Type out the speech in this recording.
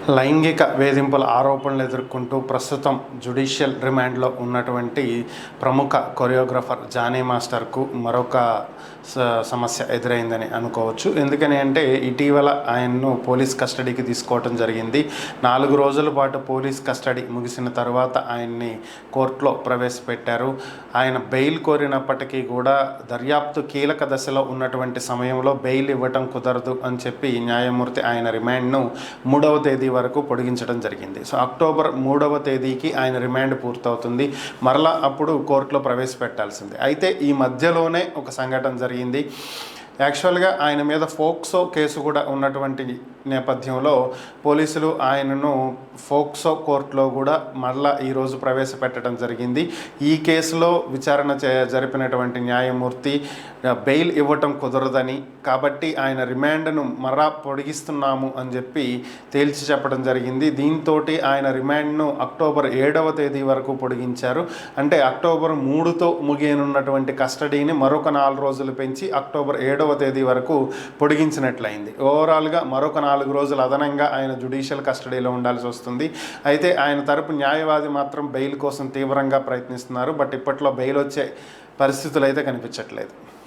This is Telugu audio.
లైంగిక వేధింపుల ఆరోపణలు ఎదుర్కొంటూ ప్రస్తుతం జ్యుడిషియల్ రిమాండ్లో ఉన్నటువంటి ప్రముఖ కొరియోగ్రాఫర్ జానీ మాస్టర్కు మరొక సమస్య ఎదురైందని అనుకోవచ్చు. ఎందుకని అంటే ఇటీవల ఆయన్ను పోలీస్ కస్టడీకి తీసుకోవడం జరిగింది. 4 రోజుల పాటు పోలీస్ కస్టడీ ముగిసిన తర్వాత ఆయన్ని కోర్టులో ప్రవేశపెట్టారు. ఆయన బెయిల్ కోరినప్పటికీ కూడా దర్యాప్తు కీలక దశలో ఉన్నటువంటి సమయంలో బెయిల్ ఇవ్వటం కుదరదు అని చెప్పి న్యాయమూర్తి ఆయన రిమాండ్ను 3వ తేదీ వరకు పొడిగించడం జరిగింది. సో అక్టోబర్ 3వ తేదీకి ఆయన రిమాండ్ పూర్తవుతుంది. మరలా అప్పుడు కోర్టులో ప్రవేశపెట్టాల్సింది. అయితే ఈ మధ్యలోనే ఒక సంఘటన జరిగింది. యాక్చువల్గా ఆయన మీద ఫోక్సో కేసు కూడా ఉన్నటువంటి నేపథ్యంలో పోలీసులు ఆయనను ఫోక్సో కోర్టులో కూడా మళ్ళా ఈరోజు ప్రవేశపెట్టడం జరిగింది. ఈ కేసులో విచారణ జరిపినటువంటి న్యాయమూర్తి బెయిల్ ఇవ్వటం కుదరదని, కాబట్టి ఆయన రిమాండ్ను మరలా పొడిగిస్తున్నాము అని చెప్పి తేల్చి చెప్పడం జరిగింది. దీంతో ఆయన రిమాండ్ను అక్టోబర్ 7వ తేదీ వరకు పొడిగించారు. అంటే అక్టోబర్ 3తో ముగియనున్నటువంటి కస్టడీని మరొక 4 రోజులు పెంచి అక్టోబర్ 7వ తేదీ వరకు పొడిగించినట్లయింది. ఓవరాల్గా మరొక 4 రోజులు అదనంగా ఆయన జ్యుడిషియల్ కస్టడీలో ఉండాల్సి వస్తుంది. అయితే ఆయన తరపు న్యాయవాది మాత్రం బెయిల్ కోసం తీవ్రంగా ప్రయత్నిస్తున్నారు. బట్ ఇప్పట్లో బెయిల్ వచ్చే పరిస్థితులు అయితే కనిపించట్లేదు.